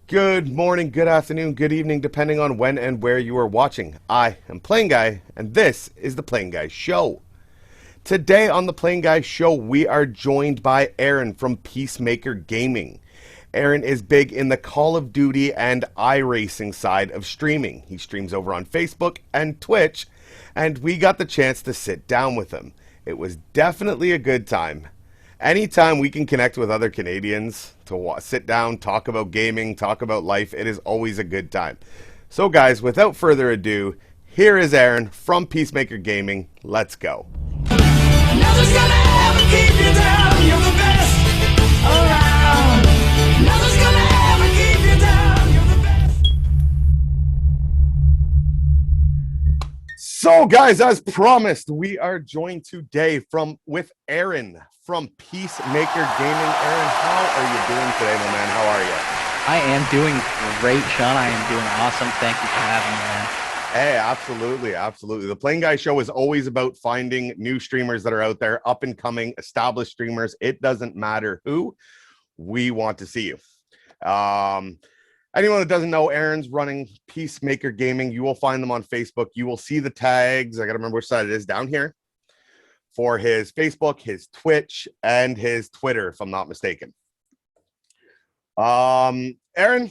Good morning, good afternoon, good evening, depending on when and where you are watching. I am PlainGuy, and this is the PlainGuy Show. Today on the PlainGuy Show, we are joined by Aaron from PeaceMaker Gaming. Aaron is big in the Call of Duty and iRacing side of streaming. He streams over on Facebook and Twitch, and we got the chance to sit down with him. It was definitely a good time. Anytime we can connect with other Canadians to sit down, talk about gaming, talk about life, it is always a good time. So, guys, without further ado, here is Aaron from PeaceMaker Gaming. Let's go. Nothing's gonna ever keep you down. You're the best around. Nothing's gonna ever keep you down. You're the best. So, guys, as promised, we are joined today with Aaron from PeaceMaker Gaming. Aaron, how are you doing today, my man? How are you? I am doing great, Sean. I am doing awesome. Thank you for having me, man. Hey, absolutely, absolutely. The PlainGuy Show is always about finding new streamers that are out there, up and coming, established streamers. It doesn't matter who. We want to see you. Anyone that doesn't know, Aaron's running PeaceMaker Gaming. You will find them on Facebook. You will see the tags. I got to remember which side it is down here for his Facebook, his Twitch, and his Twitter, if I'm not mistaken. Aaron,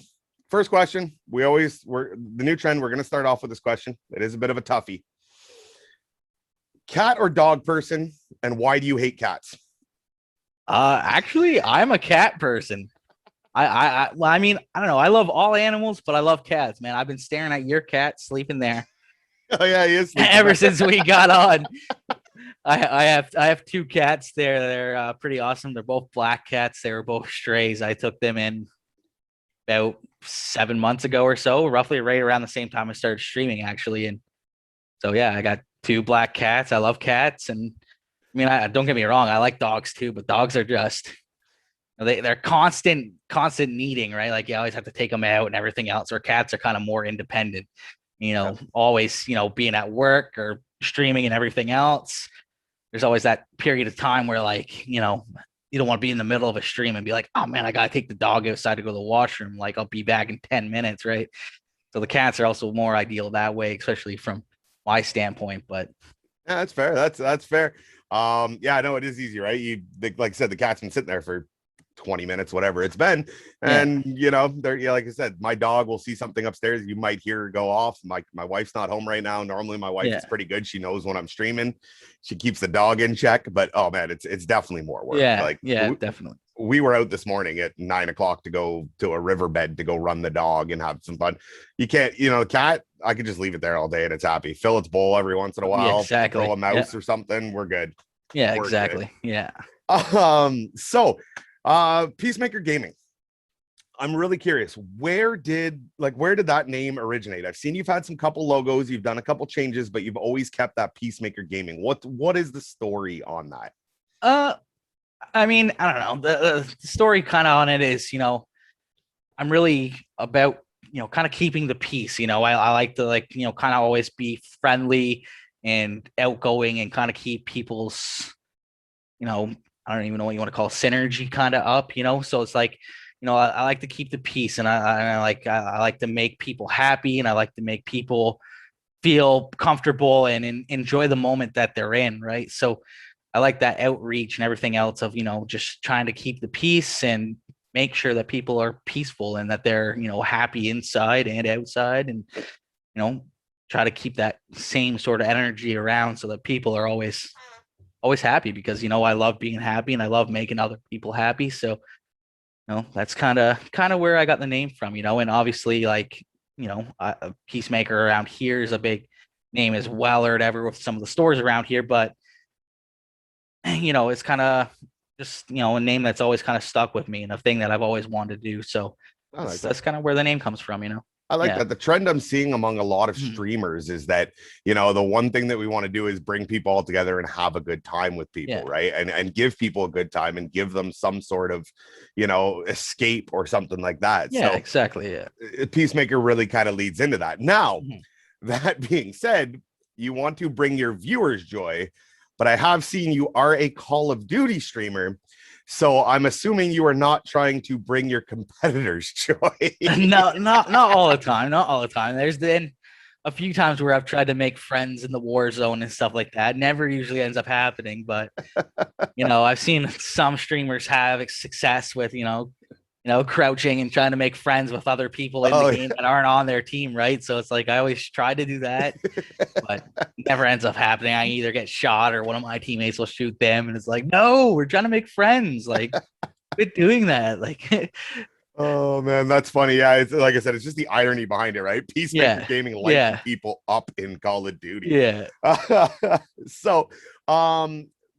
first question. We're the new trend. We're going to start off with this question. It is a bit of a toughie. Cat or dog person, and why do you hate cats? Actually, I'm a cat person. Well, I mean, I don't know. I love all animals, but I love cats, man. I've been staring at your cat sleeping there. Oh yeah, he is. Ever since we got on. I have two cats there. They're pretty awesome. They're both black cats. They were both strays. I took them in about 7 months ago or so, roughly right around the same time I started streaming, actually. And so yeah, I got two black cats. I love cats, and I mean, don't get me wrong, I like dogs too, but dogs are just they're constant needing, right? Like you always have to take them out and everything else. Where cats are kind of more independent, always being at work or streaming and everything else. There's always that period of time where you don't want to be in the middle of a stream and be like, oh man, I got to take the dog outside to go to the washroom. Like I'll be back in 10 minutes. Right. So the cats are also more ideal that way, especially from my standpoint, but yeah, that's fair. That's fair. Yeah, I know it is easy, right? Like I said, the cat's been sitting there for 20 minutes, whatever it's been. And there, like I said, my dog will see something upstairs. You might hear her go off. My wife's not home right now. Normally my wife is pretty good. She knows when I'm streaming. She keeps the dog in check, but oh man, it's definitely more work. Definitely. We were out this morning at 9 o'clock to go to a riverbed to go run the dog and have some fun. You can't, the cat, I could just leave it there all day and it's happy. Fill its bowl every once in a while. Exactly. Throw a mouse or something. We're good. Yeah, exactly. Good. Yeah. PeaceMaker Gaming. I'm really curious. Where did that name originate? I've seen you've had some couple logos, you've done a couple changes, but you've always kept that PeaceMaker Gaming. What is the story on that? I mean, I don't know. The story kind of on it is, I'm really about, kind of keeping the peace. I like to kind of always be friendly and outgoing and kind of keep people's, I don't even know what you want to call synergy kind of up, so it's like, I like to keep the peace, and I like to make people happy, and I like to make people feel comfortable and enjoy the moment that they're in. Right. So I like that outreach and everything else of, just trying to keep the peace and make sure that people are peaceful and that they're, happy inside and outside, and, try to keep that same sort of energy around so that people are always happy, because I love being happy and I love making other people happy. So that's kind of where I got the name from, and obviously Peacemaker around here is a big name as well, or whatever, with some of the stores around here, but it's kind of just a name that's always kind of stuck with me and a thing that I've always wanted to do. So that's kind of where the name comes from. I like that. The trend I'm seeing among a lot of streamers is that, the one thing that we want to do is bring people all together and have a good time with people, right? And give people a good time and give them some sort of, escape or something like that. Yeah, so exactly. Yeah. PeaceMaker really kind of leads into that. Now, that being said, you want to bring your viewers joy, but I have seen you are a Call of Duty streamer. So I'm assuming you are not trying to bring your competitors joy. No, not all the time. Not all the time. There's been a few times where I've tried to make friends in the war zone and stuff like that. Never usually ends up happening, but I've seen some streamers have success with, crouching and trying to make friends with other people in the game that aren't on their team, right? So it's like I always try to do that, but it never ends up happening. I either get shot or one of my teammates will shoot them, and it's like, no, we're trying to make friends. Like, quit doing that. Like, Oh man, that's funny. Yeah, it's like I said, it's just the irony behind it, right? PeaceMaker Gaming lighting people up in Call of Duty. Yeah. So,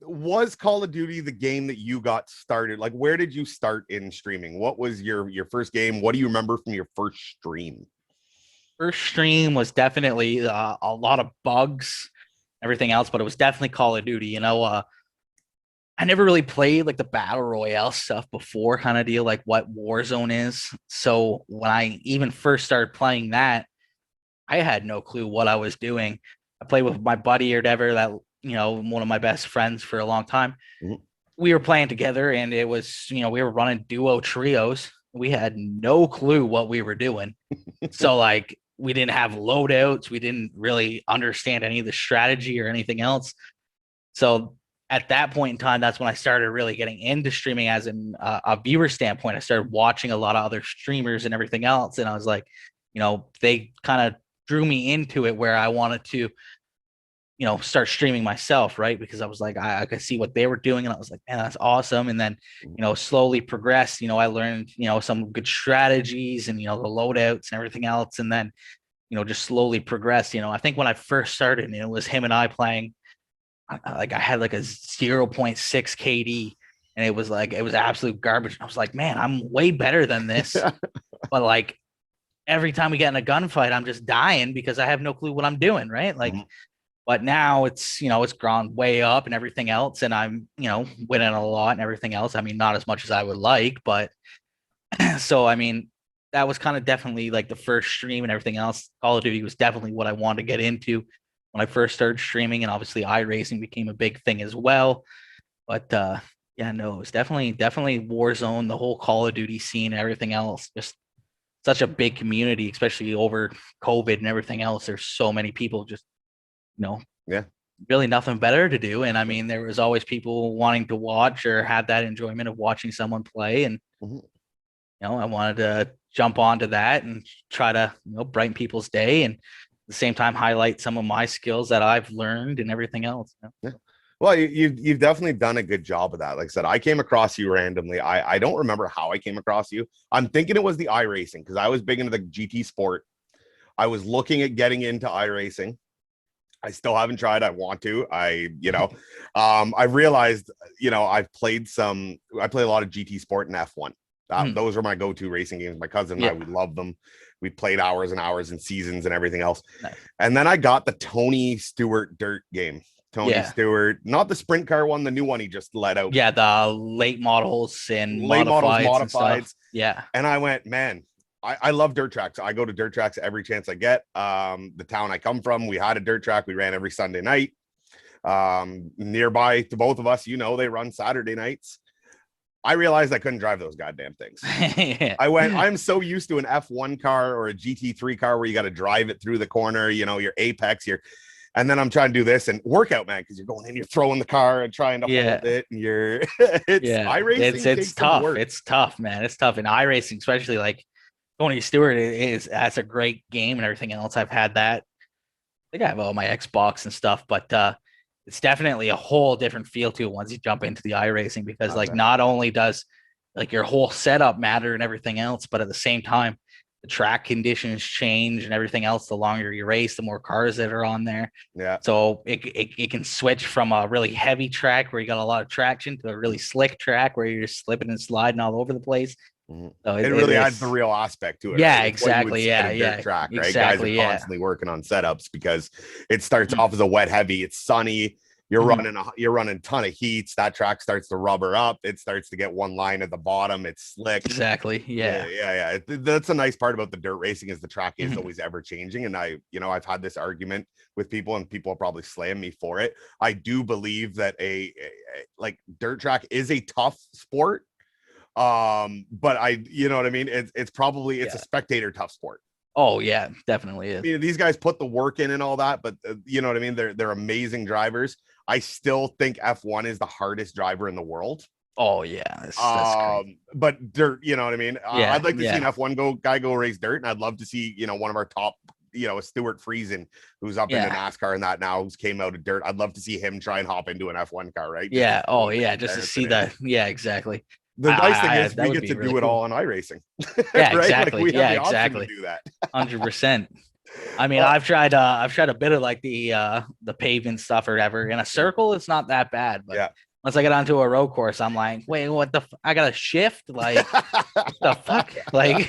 was Call of Duty the game that you got started? Like, where did you start in streaming? What was your first game? What do you remember from your first stream? First stream was definitely a lot of bugs, everything else, but it was definitely Call of Duty. I never really played like the battle royale stuff before, kind of deal, like what Warzone is. So when I even first started playing that, I had no clue what I was doing. I played with my buddy or whatever, that one of my best friends for a long time. Mm-hmm. We were playing together, and it was we were running duo trios. We had no clue what we were doing. So like we didn't have loadouts. We didn't really understand any of the strategy or anything else. So at that point in time, that's when I started really getting into streaming as a viewer standpoint. I started watching a lot of other streamers and everything else. And I was like, they kind of drew me into it where I wanted to, start streaming myself, right? Because I was like, I could see what they were doing. And I was like, man, that's awesome. And then, slowly progressed. I learned, some good strategies and, the loadouts and everything else. And then, just slowly progressed. I think when I first started, it was him and I playing. I had like a 0.6 KD, and it was absolute garbage. I was like, man, I'm way better than this. But like every time we get in a gunfight, I'm just dying because I have no clue what I'm doing, right? Like, but now it's it's gone way up and everything else, and I'm winning a lot and everything else. I mean, not as much as I would like, but so I mean, that was kind of definitely like the first stream and everything else. Call of Duty was definitely what I wanted to get into when I first started streaming, and obviously iRacing became a big thing as well. But yeah, no, it was definitely Warzone, the whole Call of Duty scene and everything else. Just such a big community, especially over COVID and everything else. There's so many people just, really nothing better to do. And I mean, there was always people wanting to watch or have that enjoyment of watching someone play. And, I wanted to jump onto that and try to, brighten people's day, and the same time highlight some of my skills that I've learned and everything else. Yeah. Well, you've definitely done a good job of that. Like I said, I came across you randomly. I don't remember how I came across you. I'm thinking it was the iRacing, because I was big into the GT sport. I was looking at getting into iRacing. I still haven't tried. I want to. I realized, I play a lot of GT sport and F1. Those were my go-to racing games. My cousin and I, we loved them. We played hours and hours and seasons and everything else. Nice. And then I got the Tony Stewart dirt game. Tony Stewart, not the sprint car one, the new one he just let out. Yeah, the late models and modifieds. Yeah. And I went, man, I love dirt tracks. I go to dirt tracks every chance I get. The town I come from, we had a dirt track. We ran every Sunday night. Nearby to both of us, they run Saturday nights. I realized I couldn't drive those goddamn things. I went, I'm so used to an F1 car or a GT3 car where you got to drive it through the corner, your apex, and then I'm trying to do this and workout, man, because you're going in, you're throwing the car and trying to hold it, and iRacing. It's tough. It's tough, man. It's tough. And iRacing, especially like Tony Stewart, that's a great game and everything else. I've had that. I think I have all my Xbox and stuff, but it's definitely a whole different feel to it once you jump into the iRacing, because not only does like your whole setup matter and everything else, but at the same time, the track conditions change and everything else. The longer you race, the more cars that are on there. Yeah. So it can switch from a really heavy track where you got a lot of traction to a really slick track where you're just slipping and sliding all over the place. So it really adds the real aspect to it. Yeah, right? Exactly. Yeah. Track, right? Exactly. Guys are constantly working on setups because it starts off as a wet heavy. It's sunny. you're running a ton of heats. That track starts to rubber up. It starts to get one line at the bottom. It's slick. Exactly. Yeah. Yeah. That's a nice part about the dirt racing is the track is always ever changing. And I've had this argument with people, and people will probably slam me for it. I do believe that like dirt track is a tough sport. But you know what I mean? It's probably a spectator tough sport. Oh yeah, definitely is. I mean, these guys put the work in and all that, but you know what I mean? They're amazing drivers. I still think F1 is the hardest driver in the world. Oh yeah, that's great. But dirt, you know what I mean? Yeah, I'd like to see an F1 guy go race dirt, and I'd love to see, one of our top, Stuart Friesen, who's up into NASCAR and that now, who's came out of dirt. I'd love to see him try and hop into an F1 car, right? Yeah. Oh yeah, just to see that. Yeah, exactly. The nice thing is we get to do it all on iRacing. Yeah, right? exactly. Like we have the option exactly. to do that. 100%. I mean, I've tried a bit of like the pavement stuff or whatever. In a circle, it's not that bad, but once I get onto a road course, I'm like, wait, what I got to shift? Like, what the fuck? Like,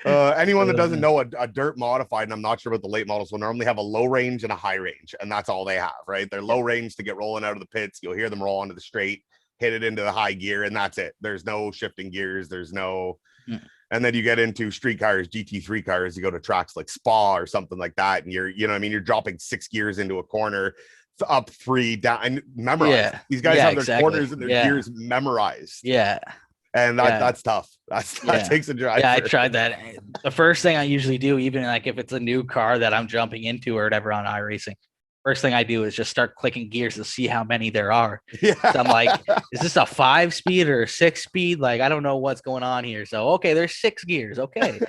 anyone that doesn't know a dirt modified, and I'm not sure about the late models, will normally have a low range and a high range, and that's all they have, right? They're low range to get rolling out of the pits. You'll hear them roll onto the straight, hit it into the high gear, and that's it. There's no shifting gears. There's no. And then you get into street cars, GT3 cars, you go to tracks like Spa or something like that, and you're dropping 6 gears into a corner, up 3, down, and memorize. These guys have their corners and their gears memorized. Yeah. And that's tough. That takes a drive. Yeah, I tried that. The first thing I usually do, even like if it's a new car that I'm jumping into or whatever on iRacing, first thing I do is just start clicking gears to see how many there are. Yeah. So I'm like, is this a 5-speed or a 6-speed? Like, I don't know what's going on here. So, okay, there's 6 gears. Okay.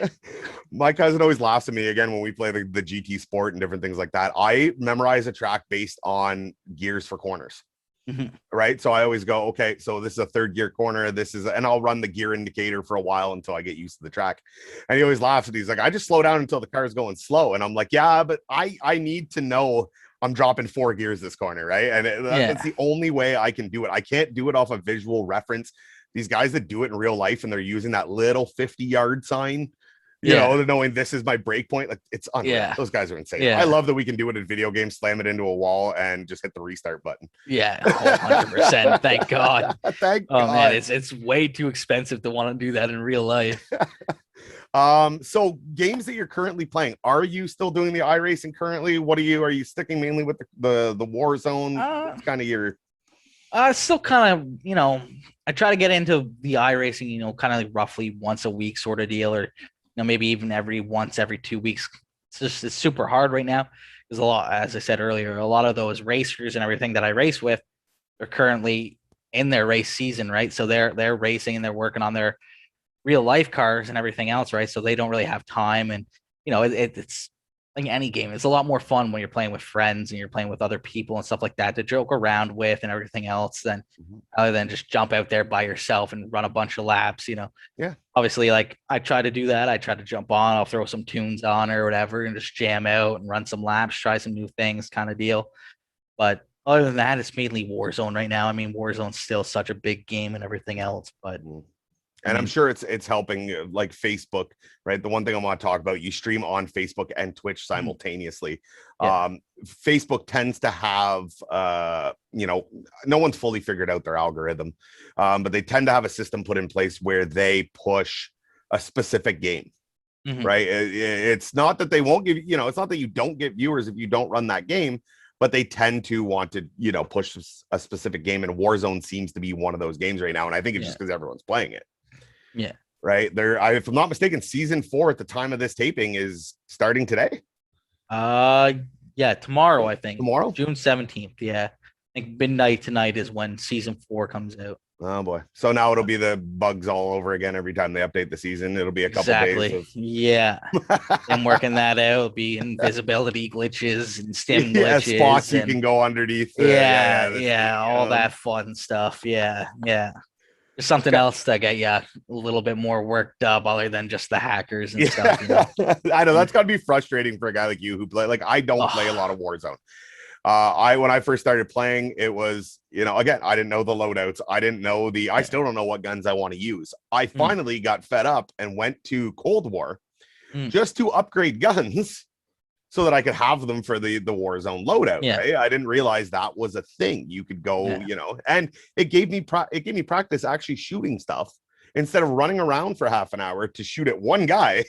My cousin always laughs at me again when we play the GT Sport and different things like that. I memorize a track based on gears for corners. Right. So I always go, okay, so this is a 3rd gear corner. And I'll run the gear indicator for a while until I get used to the track. And he always laughs at me. He's like, I just slow down until the car is going slow. And I'm like, yeah, but I need to know I'm dropping 4 gears this corner, right? And that's the only way I can do it. I can't do it off a visual reference. These guys that do it in real life and they're using that little 50-yard sign, knowing this is my break point, like it's unreal. Yeah. Those guys are insane. I love that we can do it in video games, slam it into a wall and just hit the restart button. Yeah, 100%. Thank God. Thank God. Oh man, it's way too expensive to want to do that in real life. So games that you're currently playing, are you still doing the iRacing currently? Are you sticking mainly with the Warzone? It's kind of your still kind of, I try to get into the iRacing, kind of like roughly once a week sort of deal, or maybe even every 2 weeks. It's super hard right now. There's a lot, as I said earlier, a lot of those racers and everything that I race with are currently in their race season, right? So they're racing and they're working on their real life cars and everything else, right? So they don't really have time. And it's like any game, it's a lot more fun when you're playing with friends and you're playing with other people and stuff like that to joke around with and everything else than other than just jump out there by yourself and run a bunch of laps. Obviously, like I try to do that. I try to jump on, I'll throw some tunes on or whatever and just jam out and run some laps, try some new things kind of deal. But other than that, it's mainly Warzone right now. I mean, Warzone's still such a big game and everything else, but and I'm sure it's helping, like Facebook, right? The one thing I want to talk about, you stream on Facebook and Twitch simultaneously. Facebook tends to have, no one's fully figured out their algorithm, but they tend to have a system put in place where they push a specific game, right? It's not that they won't give, it's not that you don't get viewers if you don't run that game, but they tend to want to, push a specific game. And Warzone seems to be one of those games right now. And I think it's just because everyone's playing it. Yeah. Right. If I'm not mistaken, season 4 at the time of this taping is starting today. Yeah, tomorrow, I think. Tomorrow? June 17th. Yeah. I think midnight tonight is when season 4 comes out. Oh boy. So now it'll be the bugs all over again every time they update the season. It'll be a couple days of... Yeah. And working that out. It'll be invisibility glitches and stim glitches. Spots you can go underneath. All that fun stuff. Yeah. There's something else to get you a little bit more worked up other than just the hackers and stuff. I know that's got to be frustrating for a guy like you who play. Like I don't play a lot of Warzone. When I first started playing, it was, again, I didn't know the loadouts. I didn't know I still don't know what guns I want to use. I finally got fed up and went to Cold War just to upgrade guns so that I could have them for the Warzone loadout. Yeah. Right? I didn't realize that was a thing. You could go, Yeah. you know, and it gave me practice actually shooting stuff instead of running around for half an hour to shoot at one guy,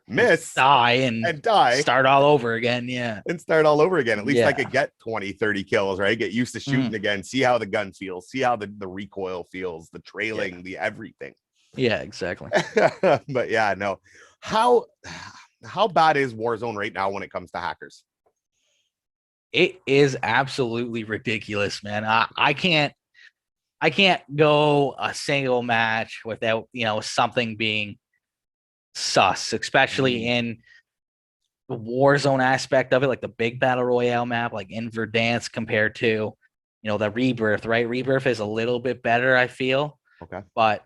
miss, Die and and die, start all over again. Yeah. and start all over again. At least I Yeah. could get 20, 30 kills, right? Get used to shooting again, see how the gun feels, see how the recoil feels, the trailing, the everything. Yeah, exactly. But yeah, no. How bad is Warzone right now when it comes to hackers? It is absolutely ridiculous, man. I can't go a single match without, you know, something being sus, especially in the Warzone aspect of it, like the big battle royale map, like in Verdansk compared to, you know, the Rebirth, right? Rebirth is a little bit better, I feel. Okay. But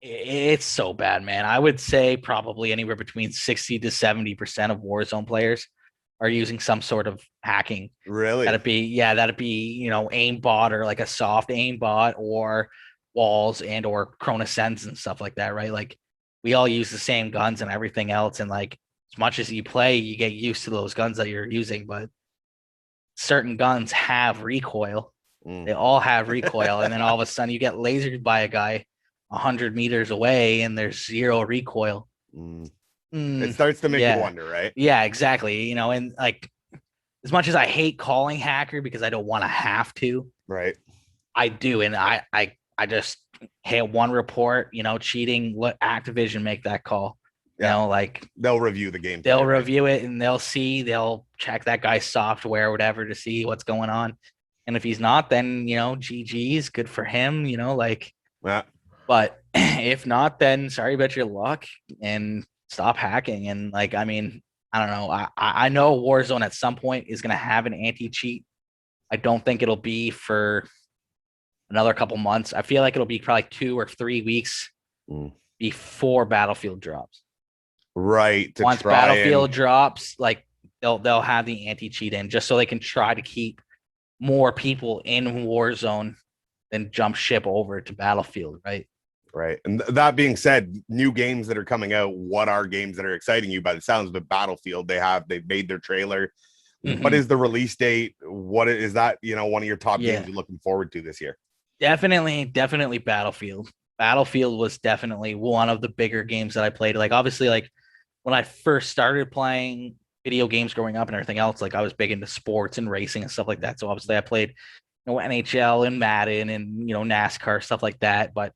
it's so bad, man. I would say probably anywhere between 60 to 70% of Warzone players are using some sort of hacking. Really? That'd be, you know, aimbot or like a soft aimbot or walls and or chronosens and stuff like that, right? Like we all use the same guns and everything else. And like as much as you play, you get used to those guns that you're using, but certain guns have recoil. They all have recoil. And then all of a sudden you get lasered by a guy 100 meters away and there's zero recoil. It starts to make you wonder, right? Yeah, exactly. You know, and like as much as I hate calling hacker because I don't want to have to, right? I do, and I just hit one report, you know, cheating. Let Activision make that call. You know, like they'll review the game. They'll review it and they'll check that guy's software or whatever to see what's going on. And if he's not, then you know, GG's, good for him. You know, like. Yeah. But if not, then sorry about your luck and stop hacking. And like, I mean, I don't know. I know Warzone at some point is going to have an anti-cheat. I don't think it'll be for another couple months. I feel like it'll be probably 2 or 3 weeks before Battlefield drops. Right. Once Battlefield drops, like they'll have the anti-cheat in just so they can try to keep more people in Warzone than jump ship over to Battlefield, right? Right. And that being said, new games that are coming out, what are games that are exciting you? By the sounds of it, Battlefield, they've made their trailer. What is the release date? What is that, you know, one of your top games you're looking forward to this year? Definitely Battlefield. Battlefield was definitely one of the bigger games that I played. Like obviously, like when I first started playing video games growing up and everything else, like I was big into sports and racing and stuff like that. So obviously I played, you know, NHL and Madden and, you know, NASCAR, stuff like that. But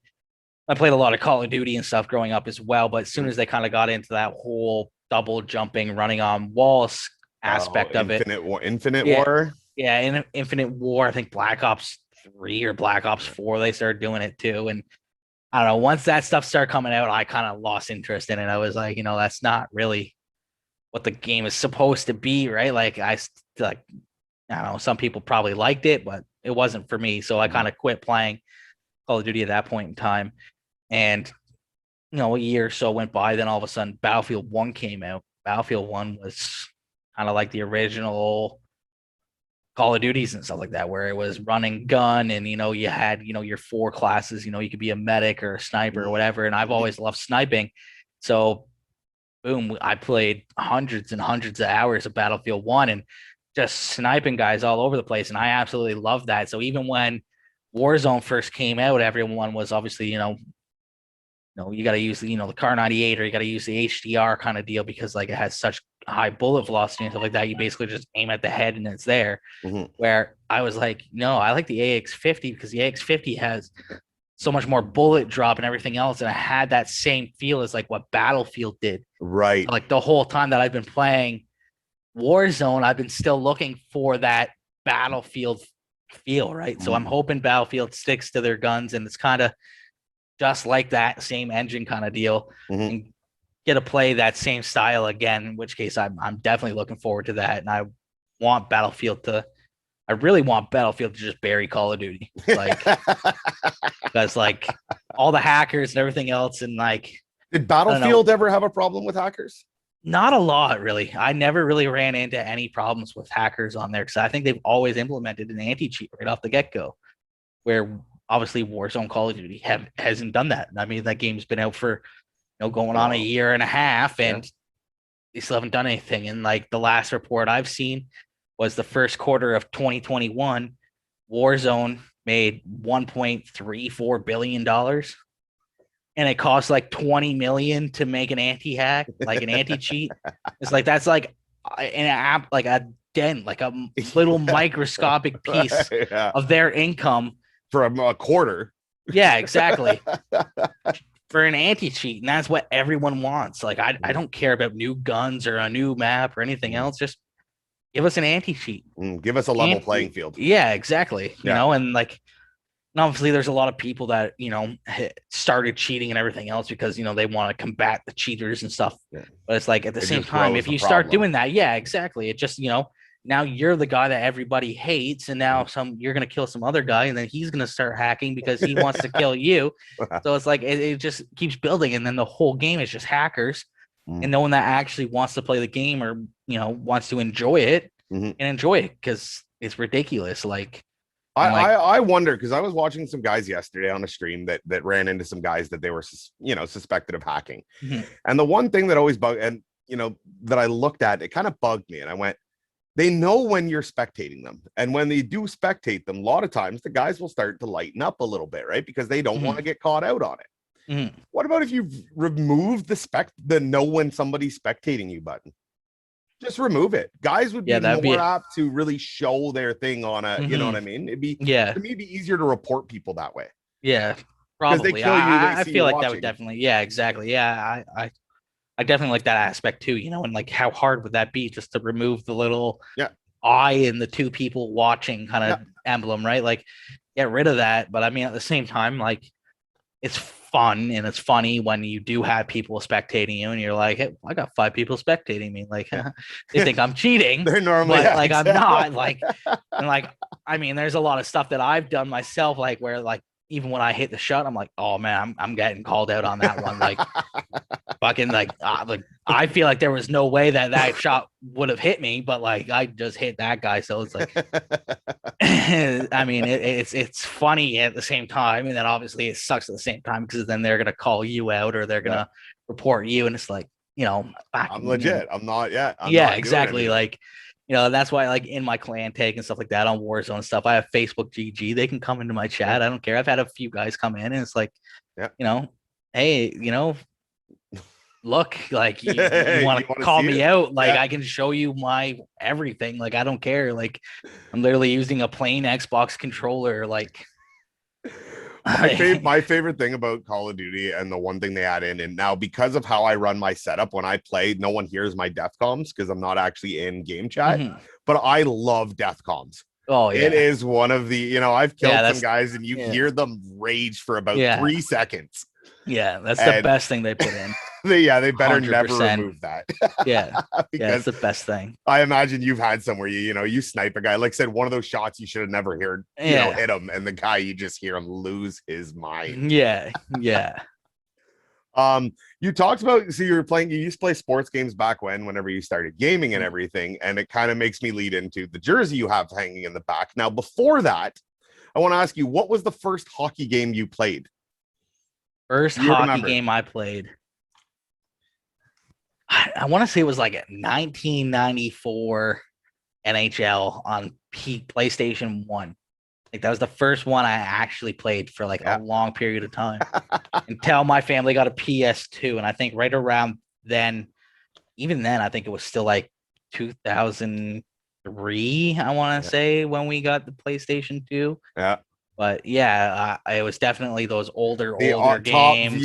I played a lot of Call of Duty and stuff growing up as well. But as soon as they kind of got into that whole double jumping, running on walls aspect of Infinite War. Yeah, in Infinite War, I think Black Ops 3 or Black Ops 4, they started doing it too. And I don't know, once that stuff started coming out, I kind of lost interest in it. I was like, you know, that's not really what the game is supposed to be, right? Like I don't know, some people probably liked it, but it wasn't for me. So I kind of quit playing Call of Duty at that point in time. And you know, a year or so went by, then all of a sudden Battlefield 1 came out. Battlefield 1 was kind of like the original Call of Duties and stuff like that, where it was running gun and, you know, you had, you know, your 4 classes, you know, you could be a medic or a sniper or whatever. And I've always loved sniping. So boom, I played hundreds and hundreds of hours of Battlefield 1 and just sniping guys all over the place. And I absolutely love that. So even when Warzone first came out, everyone was obviously, you know, you got to use the, you know, the Car 98 or you got to use the HDR kind of deal because like it has such high bullet velocity and stuff like that. You basically just aim at the head and it's there. Where I was like, no, I like the AX50 because the AX50 has so much more bullet drop and everything else. And I had that same feel as like what Battlefield did. Right. So like the whole time that I've been playing Warzone, I've been still looking for that Battlefield feel, right? So I'm hoping Battlefield sticks to their guns and it's kind of just like that same engine kind of deal and get to play that same style again, in which case I'm definitely looking forward to that. And I really want Battlefield to just bury Call of Duty. Like, because like all the hackers and everything else. And like, did Battlefield ever have a problem with hackers? Not a lot, really. I never really ran into any problems with hackers on there because I think they've always implemented an anti-cheat right off the get-go, where obviously Warzone Call of Duty hasn't done that. I mean, that game's been out for, you know, going on a year and a half, and they still haven't done anything. And like the last report I've seen was the first quarter of 2021, Warzone made $1.34 billion, and it costs like 20 million to make an anti-hack, like an anti-cheat. It's like that's like an app, like a dent, like a little microscopic piece Yeah. of their income. For a quarter. Yeah, exactly. For an anti-cheat, and that's what everyone wants. Like I don't care about new guns or a new map or anything else. Just give us an anti-cheat. Give us a level playing field. Yeah, exactly. You Yeah. know, and like and obviously there's a lot of people that, you know, started cheating and everything else because, you know, they want to combat the cheaters and stuff. Yeah. But it's like at the It same just time, grows if the you start problem. doing that, yeah, exactly. It just, you know, now you're the guy that everybody hates, and now you're gonna kill some other guy, and then he's gonna start hacking because he wants to kill you. So it's like it just keeps building, and then the whole game is just hackers and no one that actually wants to play the game or, you know, wants to enjoy it and enjoy it because it's ridiculous. Like I wonder, because I was watching some guys yesterday on a stream that ran into some guys that they were, you know, suspected of hacking. And the one thing that always bugged, and you know, that I looked at, it kind of bugged me, and I went, they know when you're spectating them, and when they do spectate them, a lot of times the guys will start to lighten up a little bit, right? Because they don't want to get caught out on it. What about if you remove the know when somebody's spectating you button? Just remove it. Guys would be more apt to really show their thing on a, you know what I mean? It'd be, to me, be easier to report people that way. Yeah, probably. They kill you, I see feel you like that would definitely, yeah, exactly. Yeah, I definitely like that aspect too, you know, and like how hard would that be just to remove the little eye and the two people watching kind of emblem, right? Like get rid of that. But I mean, at the same time, like it's fun and it's funny when you do have people spectating you and you're like, hey, I got 5 people spectating me. Like they think I'm cheating. They're normally but like exactly. I'm not. Like and like I mean, there's a lot of stuff that I've done myself, like where like even when I hit the shot, I'm like, oh man, I'm getting called out on that one. Like fucking like I feel like there was no way that shot would have hit me, but like I just hit that guy. So it's like I mean it's funny at the same time, and then obviously it sucks at the same time because then they're gonna call you out or they're gonna report you, and it's like, you know, I'm legit. I'm not exactly. Like, you know, that's why like in my clan tag and stuff like that on Warzone stuff, I have Facebook GG. They can come into my chat. I don't care. I've had a few guys come in and it's like, you know, hey, you know, look, like you want to call me out, like I can show you my everything. Like I don't care. Like I'm literally using a plain Xbox controller. Like my favorite thing about Call of Duty, and the one thing they add in, and now because of how I run my setup when I play, no one hears my death comms because I'm not actually in game chat, but I love death comms. Oh yeah, it is one of the, you know, I've killed some guys and you hear them rage for about 3 seconds. Yeah, that's the best thing they put in. They better 100%. never remove that. Yeah, that's the best thing. I imagine you've had some where you snipe a guy, like I said, one of those shots you should have never heard, you know, hit him, and the guy, you just hear him lose his mind. Yeah. You talked about, so you used to play sports games back whenever you started gaming and everything, and it kind of makes me lead into the jersey you have hanging in the back. Now, before that, I want to ask you, what was the first hockey game you played? First hockey game I played, I want to say it was like a 1994 NHL on PlayStation 1. Like that was the first one I actually played for like a long period of time until my family got a PS2. And I think right around then, even then, I think it was still like 2003, I want to say, when we got the PlayStation 2. Yeah. But yeah, it was definitely those older games.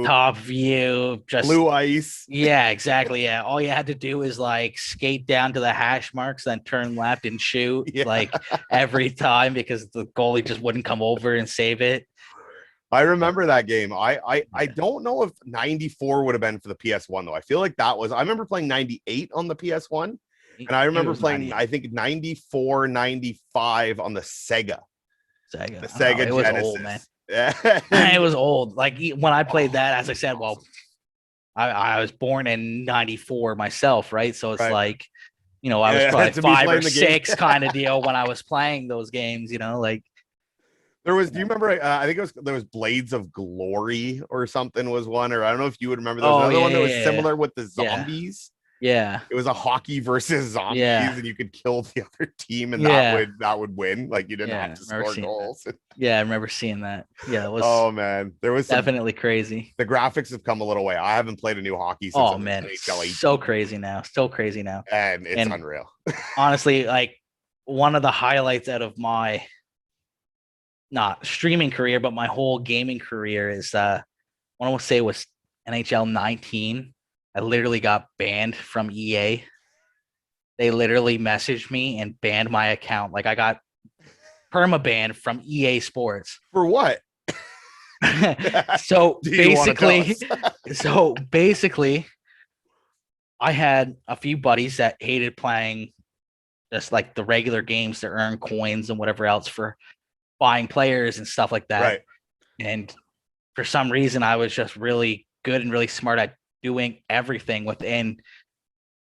Top view, just blue ice. Yeah, exactly. Yeah, all you had to do is like skate down to the hash marks, then turn left and shoot like every time because the goalie just wouldn't come over and save it. I remember that game. I don't know if 94 would have been for the PS1 though. I feel like that was. I remember playing 98 on the PS1, and I remember playing 98. I think 94, 95 on the Sega. The Sega it was Genesis. Old, man. It was old. Like when I played that, as I said, well, I was born in 94 myself, right? So it's like, you know, I was probably 5 or 6 kind of deal when I was playing those games, you know, like. There was, do you remember, I think there was Blades of Glory or something was one, or I don't know if you would remember. There was another one that was similar with the zombies. Yeah. It was a hockey versus zombies, Yeah. and you could kill the other team, and Yeah. that would win. Like you didn't Yeah. have to I remember score seeing that. goals. Yeah, I remember seeing that. Yeah, it was Oh man, there was some. definitely crazy. The graphics have come a little way. I haven't played a new hockey since Oh it was man, NHL so 18, crazy now. So crazy now. and it's And unreal. honestly, like one of the highlights out of my not streaming career, but my whole gaming career is I want to say it was NHL 19. I literally got banned from EA. They literally messaged me and banned my account. Like I got perma banned from EA Sports. For what? So Do you want to tell basically, us? so basically, I had a few buddies that hated playing just like the regular games to earn coins and whatever else for buying players and stuff like that. Right. And for some reason, I was just really good and really smart at doing everything within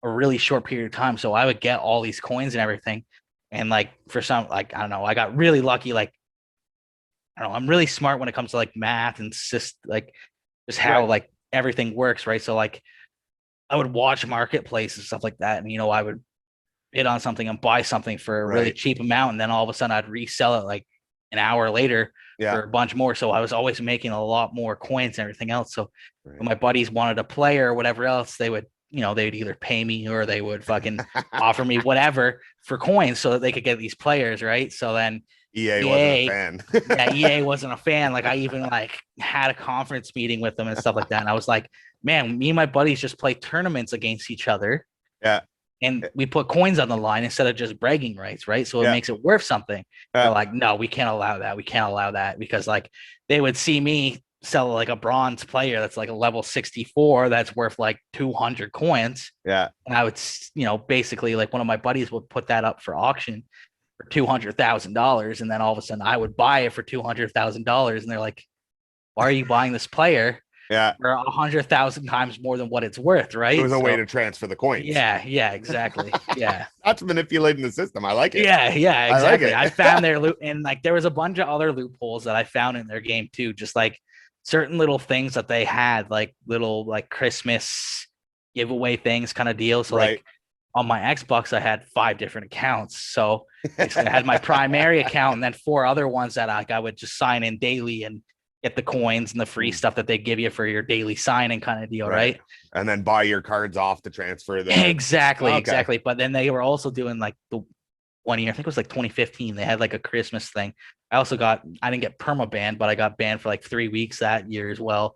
a really short period of time. So I would get all these coins and everything. And like for some, like, I don't know, I got really lucky. Like, I don't know, I'm really smart when it comes to like math and just like just how Right. like everything works. Right. So like I would watch marketplace and stuff like that. And, I would bid on something and buy something for a really Right. cheap amount. And then all of a sudden I'd resell it like an hour later Yeah. for a bunch more. So I was always making a lot more coins and everything else. So Right. when my buddies wanted a player or whatever else, they would, they'd either pay me or they would fucking offer me whatever for coins so that they could get these players, right? So then EA wasn't a fan. yeah, EA wasn't a fan. Like I even like had a conference meeting with them and stuff like that. And I was like, man, me and my buddies just play tournaments against each other. Yeah. And we put coins on the line instead of just bragging rights, right? So it Yeah. makes it worth something. They're like, no, we can't allow that. We can't allow that because like they would see me sell like a bronze player that's like a level 64 that's worth like 200 coins. Yeah. And I would, basically like one of my buddies would put that up for auction for $200,000. And then all of a sudden I would buy it for $200,000. And they're like, why are you buying this player? Yeah. For 100,000 times more than what it's worth, right? It was a way to transfer the coins. Yeah, exactly. Yeah. That's manipulating the system. I like it. Yeah, exactly. I like it. I found their loop, and like there was a bunch of other loopholes that I found in their game too. Just like certain little things that they had, like little like Christmas giveaway things kind of deal. So Right. like on my Xbox, I had 5 different accounts. So basically I had my primary account and then 4 other ones that I would just sign in daily and get the coins and the free stuff that they give you for your daily signing kind of deal, right? And then buy your cards off to transfer them. Exactly, Okay. exactly. But then they were also doing like the one year, I think it was like 2015. They had like a Christmas thing. I didn't get perma banned, but I got banned for like 3 weeks that year as well.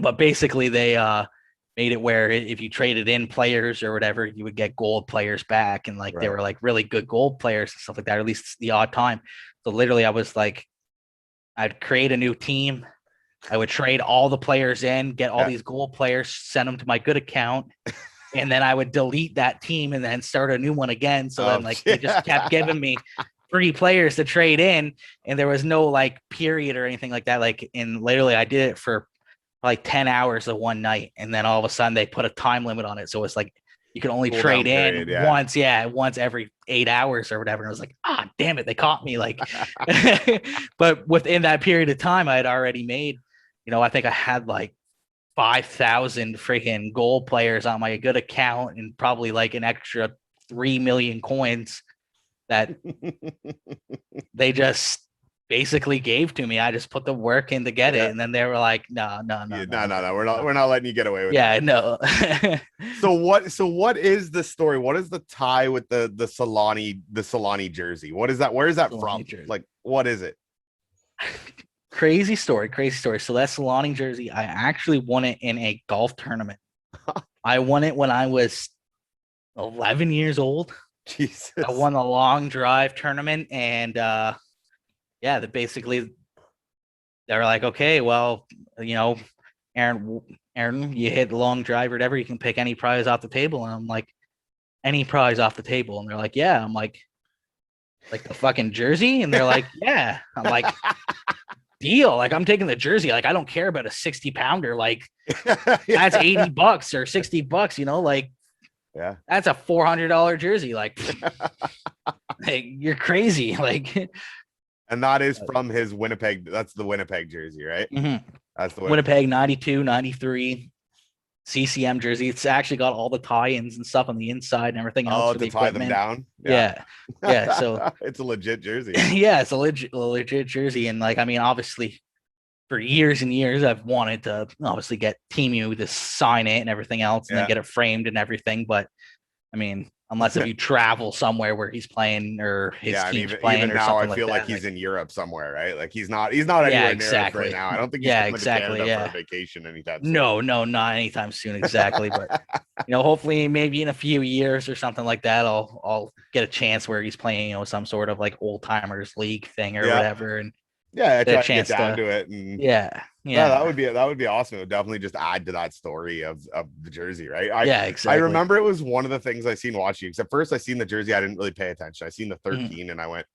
But basically, they made it where if you traded in players or whatever, you would get gold players back, and like they Right. were like really good gold players and stuff like that. Or at least the odd time. So literally, I was like, I'd create a new team. I would trade all the players in, get all these gold players, send them to my good account, and then I would delete that team and then start a new one again. So then like they just kept giving me free players to trade in, and there was no like period or anything like that. Like literally I did it for like 10 hours of one night, and then all of a sudden they put a time limit on it. So it's like you can only Cool trade down in period, once every 8 hours or whatever. And I was like, damn it, they caught me. Like, but within that period of time, I had already made, I think I had like 5,000 freaking gold players on my good account and probably like an extra 3 million coins that they just basically gave to me. I just put the work in to get it. And then they were like, no. No. We're not letting you get away with it. Yeah, no. So what is the story? What is the tie with the Solani jersey? What is that? Where is that Solani from? jersey. Like, what is it? Crazy story. So that Solani jersey, I actually won it in a golf tournament. I won it when I was 11 years old. Jesus. I won the long drive tournament, and basically they're like, okay, well, Aaron, you hit the long drive or whatever, you can pick any prize off the table. And I'm like, any prize off the table? And they're like, yeah. I'm like the fucking jersey? And they're like, yeah. I'm like, deal. Like, I'm taking the jersey. Like, I don't care about a 60-pounder. Like, that's $80 or $60, like, yeah, that's a $400 jersey. Like, you're crazy. Like, and that is from his Winnipeg. That's the Winnipeg jersey, right? mm-hmm. That's the Winnipeg 92, 93. CCM jersey. It's actually got all the tie-ins and stuff on the inside and everything else Oh, for to the tie them equipment. down. Yeah. Yeah. So It's a legit jersey. yeah, it's a legit jersey. And like, I mean, obviously for years and years, I've wanted to obviously get Team U to sign it and everything else and then Yeah. get it framed and everything. But I mean, unless if you travel somewhere where he's playing or his Yeah, I mean, team's playing even or now, I something like feel like that. he's Like, in Europe somewhere, right? Like he's not yeah, anywhere near us right exactly. now. I don't think he's Yeah, coming to exactly. Canada for a Yeah. vacation anytime soon. No, no, not anytime soon. Exactly. But hopefully maybe in a few years or something like that, I'll get a chance where he's playing, some sort of like old timers league thing or Yeah, whatever, and yeah, I get a try to get chance down to, to it, and yeah, no, yeah, that would be awesome. It would definitely just add to that story of the jersey, right? yeah, I exactly. remember it was one of the things I seen watching. Because at first I seen the jersey, I didn't really pay attention. I seen the Mhm. 13, and I went,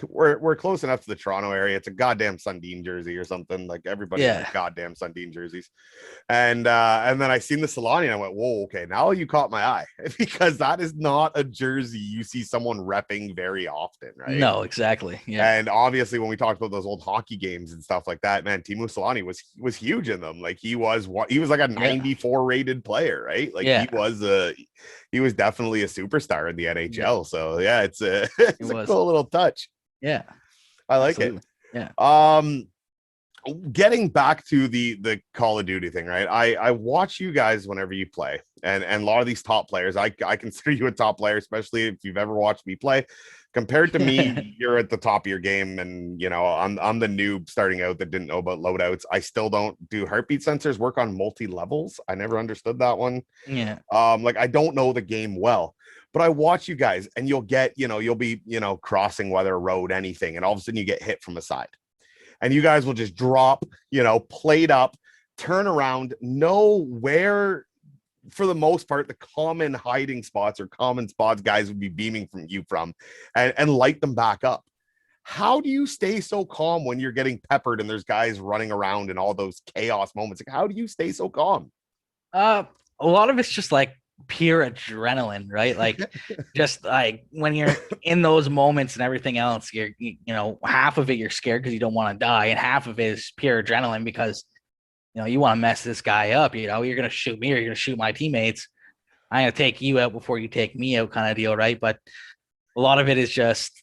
we're close enough to the Toronto area. It's a goddamn Sundin jersey or something. Like everybody has Yeah, goddamn Sundin jerseys. And then I seen the Solani and I went, whoa, okay, now you caught my eye because that is not a jersey you see someone repping very often, right? no, exactly. Yeah, And obviously, when we talked about those old hockey games and stuff like that, man, Teemu Solani was huge in them. Like he was like a yeah, 94 rated player, right? Like yeah, he was definitely a superstar in the yeah. NHL. So yeah, it's a It it's a was. cool little touch. Yeah, I like it. absolutely. Yeah, Um, getting back to the Call of Duty thing, right? I watch you guys whenever you play, and a lot of these top players, I consider you a top player, especially if you've ever watched me play. Compared to me, you're at the top of your game, and I'm the noob starting out that didn't know about loadouts. I still don't do heartbeat sensors work on multi levels. I never understood that one. yeah, Like I don't know the game well, but I watch you guys, and you'll be crossing whether a road, anything, and all of a sudden you get hit from a side and you guys will just drop, plate up, turn around, know where, for the most part, the common hiding spots or common spots guys would be beaming from you from, and light them back up. How do you stay so calm when you're getting peppered and there's guys running around and all those chaos moments? Like, how do you stay so calm? uh, a lot of it's just like pure adrenaline, right? Like, just like when you're in those moments and everything else, half of it you're scared because you don't want to die, and half of it is pure adrenaline because you want to mess this guy up. You're gonna shoot me or you're gonna shoot my teammates. I'm gonna take you out before you take me out, kind of deal, right? But a lot of it is just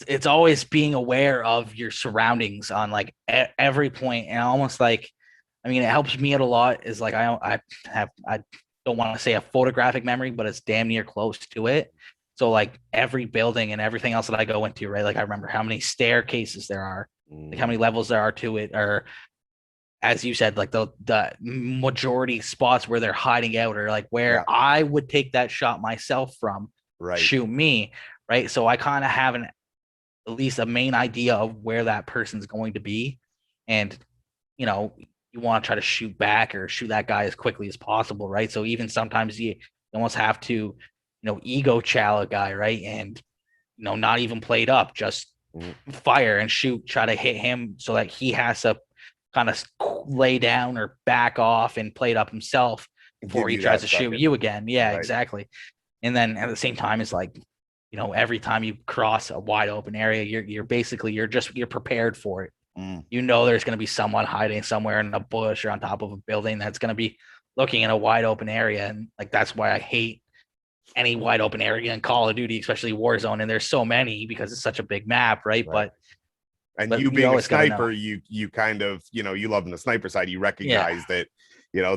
it's always being aware of your surroundings on like every point, and almost like, I mean, it helps me out a lot. Is like I don't want to say a photographic memory, but it's damn near close to it. So like every building and everything else that I go into, right? Like I remember how many staircases there are, like how many levels there are to it, or as you said, like the majority spots where they're hiding out, or like where Yeah, I would take that shot myself from, right. shoot me, right? So I kind of have at least a main idea of where that person's going to be, and you know you want to try to shoot back or shoot that guy as quickly as possible, right? So even sometimes you almost have to ego chow a guy, right? And not even played up, just Mm. fire and shoot, try to hit him so that he has to kind of lay down or back off and play it up himself before Give he you tries that to shoot second, you again. Yeah, right? exactly. And then at the same time, it's like, every time you cross a wide open area, you're basically you're prepared for it. Mm. There's going to be someone hiding somewhere in a bush or on top of a building that's going to be looking in a wide open area, and like that's why I hate any wide open area in Call of Duty, especially Warzone. And there's so many because it's such a big map, right? Right. But And you you being a always got to know. sniper, you kind of, you love in the sniper side, you Yeah, recognize that,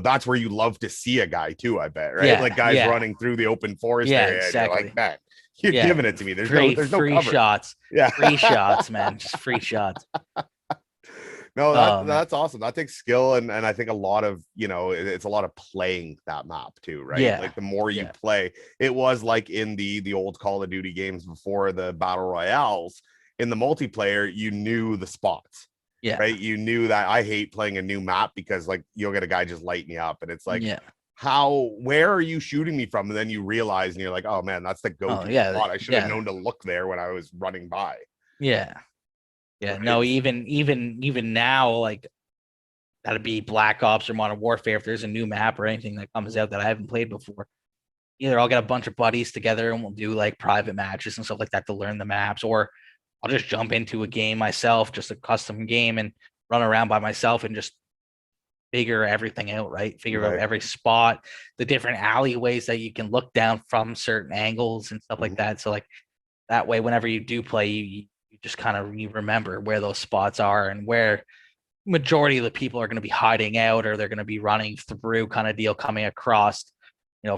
that's where you love to see a guy too, I bet, right? Like yeah, guys yeah, running through the open forest yeah, area, and you're like, exactly. man, you're Yeah, giving it to me. free There's no free cover. shots, Yeah. free shots, man, just free shots. No, Oh man, that's awesome. That takes skill, and I think a lot of, it's a lot of playing that map too, right? yeah, Like the more you yeah, play, it was like in the old Call of Duty games before the battle royales, in the multiplayer, you knew the spots, yeah, right? You knew that. I hate playing a new map because like you'll get a guy just light me up, and it's like, yeah. where are you shooting me from? And then you realize, and you're like, oh man, that's the Oh go-to yeah, spot. I should have yeah, known to look there when I was running by. yeah, yeah. Right. No, even now, like that'd be Black Ops or Modern Warfare. If there's a new map or anything that comes out that I haven't played before, either I'll get a bunch of buddies together and we'll do like private matches and stuff like that to learn the maps, or I'll just jump into a game myself, just a custom game, and run around by myself and just figure everything out, right? Figure out Right. every spot, the different alleyways that you can look down from certain angles and stuff like that. So like that way, whenever you do play, you just kind of you remember where those spots are and where majority of the people are going to be hiding out or they're going to be running through kind of deal coming across,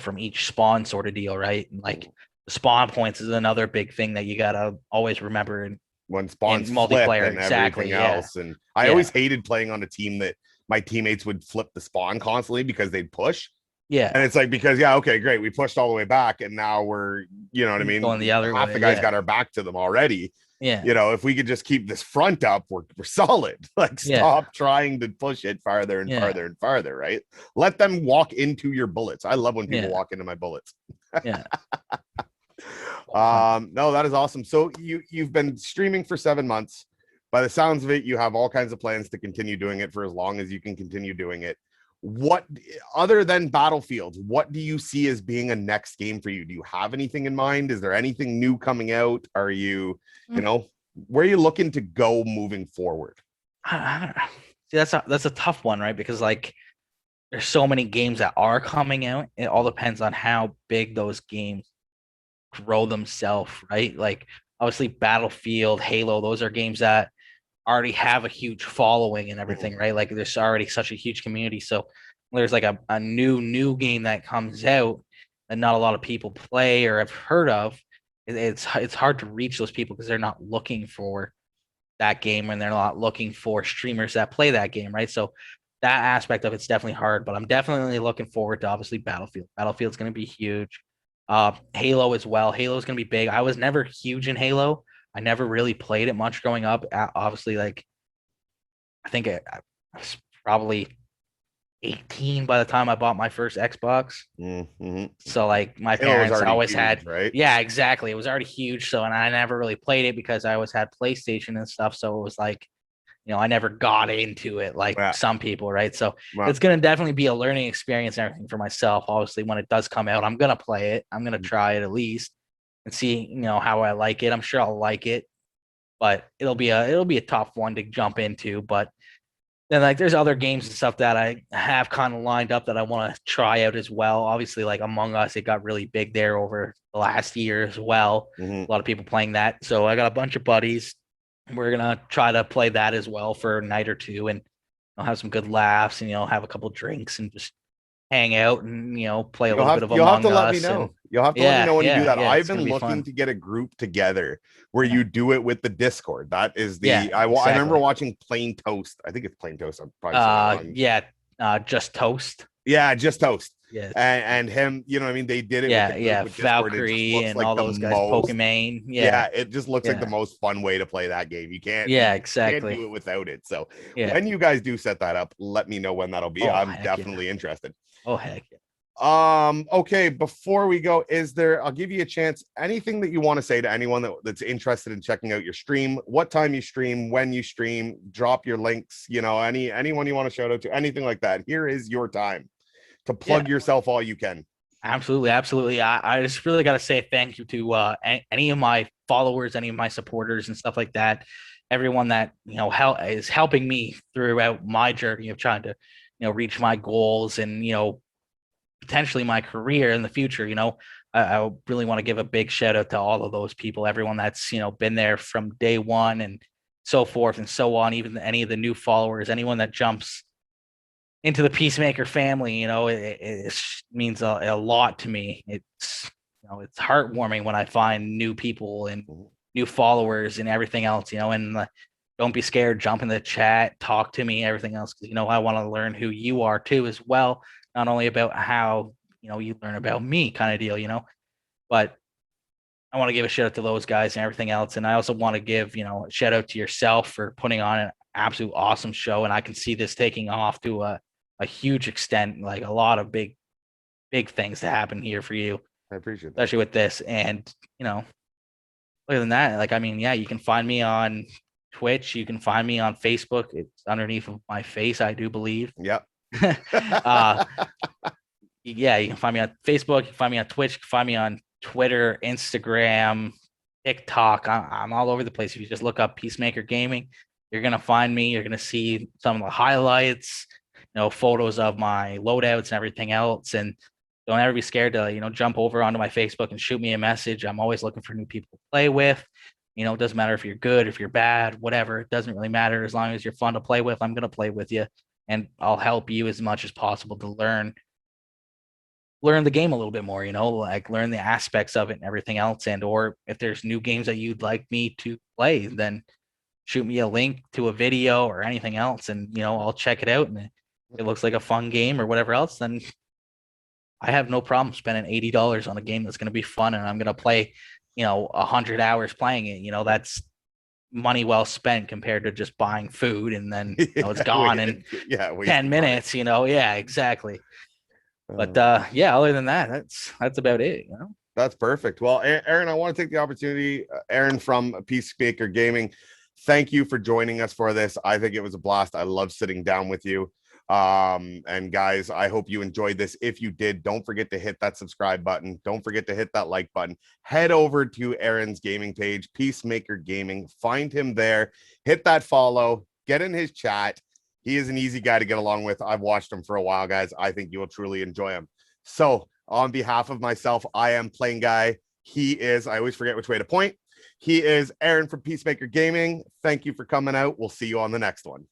from each spawn sort of deal, right? And like the spawn points is another big thing that you gotta always remember When in spawns flip multiplayer. and Exactly. everything Yeah. else. And I Yeah. always hated playing on a team that my teammates would flip the spawn constantly because they'd push. And Yeah. it's like, because, yeah, okay, great. We pushed all the way back and now we're, you know what I Going the mean? other Half way. the guys Yeah. got our back to them already. Yeah. If we could just keep this front up, we're solid. Like, Yeah. stop trying to push it farther and Yeah. farther and farther, right? Let them walk into your bullets. I love when people Yeah. walk into my bullets. Yeah. No, that is awesome. So you've been streaming for 7 months. By the sounds of it, you have all kinds of plans to continue doing it for as long as you can continue doing it. What, other than Battlefield, what do you see as being a next game for you? Do you have anything in mind? Is there anything new coming out? Are you, where are you looking to go moving forward? I don't know. See, that's a tough one, right? Because like there's so many games that are coming out. It all depends on how big those games grow themselves, right? Like obviously Battlefield, Halo, those are games that already have a huge following and everything, right? Like there's already such a huge community. So there's like a new game that comes out that not a lot of people play or have heard of. It's hard to reach those people because they're not looking for that game and they're not looking for streamers that play that game, right? So that aspect of it's definitely hard, but I'm definitely looking forward to obviously Battlefield. Battlefield's going to be huge. Halo as well. Halo's going to be big. I was never huge in Halo. I never really played it much growing up. Obviously, like I think I was probably 18 by the time I bought my first Xbox. Mm-hmm. So like my Halo was parents already always huge, had, right? yeah, exactly. It was already huge. So and I never really played it because I always had PlayStation and stuff. So it was like, I never got into it like Yeah. some people, right? So Wow. it's gonna definitely be a learning experience and everything for myself. Obviously, when it does come out, I'm gonna play it. I'm gonna try it at least and see, how I like it. I'm sure I'll like it, but it'll be a tough one to jump into. But then like there's other games and stuff that I have kind of lined up that I want to try out as well. Obviously, like Among Us, it got really big there over the last year as well. Mm-hmm. A lot of people playing that. So I got a bunch of buddies. We're gonna try to play that as well for a night or two, and I'll have some good laughs, and have a couple drinks and just hang out and play a little bit of You'll have Among to let me Us. know. And You'll have to let me know when you do that. yeah, I've it's been gonna be looking fun. to get a group together where Yeah. you do it with the Discord. That is the Yeah, I remember exactly. watching Plain Toast. I think it's Plain Toast. I'm probably saying it wrong. Yeah, just Toast. Yeah, just Toast. Yes. And him, I mean, they did it with the group Yeah, with Discord. It just Valkyrie looks and like all the those guys, most. Pokemon. Yeah, it just looks like the Yeah. most fun way to play that game. You can't Yeah, can't exactly. do it without it. So Yeah. when you guys do set that up, let me know when that'll be. Oh, I'm heck definitely interested. Oh heck yeah. Okay, before we go, I'll give you a chance, anything that you want to say to anyone that's interested in checking out your stream, what time you stream, when you stream, drop your links, anyone you want to shout out to, anything like that. Here is your time to plug yourself all you can. Absolutely. I just really got to say thank you to any of my followers, any of my supporters and stuff like that. Everyone that, is helping me throughout my journey of trying to, reach my goals and, potentially my career in the future. I really want to give a big shout out to all of those people, everyone that's, been there from day one and so forth and so on, even any of the new followers, anyone that jumps into the PeaceMaker family, it means a lot to me. It's, it's heartwarming when I find new people and new followers and everything else, and don't be scared, jump in the chat, talk to me, everything else. Cause I want to learn who you are too, as well. Not only about how, you learn about me kind of deal, but I want to give a shout out to those guys and everything else. And I also want to give, a shout out to yourself for putting on an absolute awesome show. And I can see this taking off to a huge extent, like a lot of big things to happen here for you. I appreciate that. Especially with this. And, other than that, like, I mean, yeah, you can find me on Twitch. You can find me on Facebook. It's underneath of my face, I do believe. Yep. Yeah, you can find me on Facebook. You can find me on Twitch. You can find me on Twitter, Instagram, TikTok. I'm all over the place. If you just look up PeaceMaker Gaming, you're going to find me. You're going to see some of the highlights, photos of my loadouts and everything else. And don't ever be scared to, jump over onto my Facebook and shoot me a message. I'm always looking for new people to play with. It doesn't matter if you're good, if you're bad, whatever. It doesn't really matter. As long as you're fun to play with, I'm going to play with you, and I'll help you as much as possible to learn the game a little bit more, like learn the aspects of it and everything else. And or if there's new games that you'd like me to play, then shoot me a link to a video or anything else, and I'll check it out. And if it looks like a fun game or whatever else, then I have no problem spending $80 on a game that's going to be fun, and I'm going to play 100 hours playing it. That's money well spent compared to just buying food and then it's gone in 10 minutes. Yeah, exactly. But other than that, that's about it. That's perfect. Well, Aaron, I want to take the opportunity, Aaron from PeaceMaker Gaming, thank you for joining us for this. I think it was a blast. I love sitting down with you. And guys, I hope you enjoyed this. If you did, don't forget to hit that subscribe button. Don't forget to hit that like button. Head over to Aaron's gaming page, PeaceMaker Gaming. Find him there. Hit that follow. Get in his chat. He is an easy guy to get along with. I've watched him for a while, guys. I think you will truly enjoy him. So on behalf of myself, I am PlainGuy. He is, I always forget which way to point. He is Aaron from PeaceMaker Gaming. Thank you for coming out. We'll see you on the next one.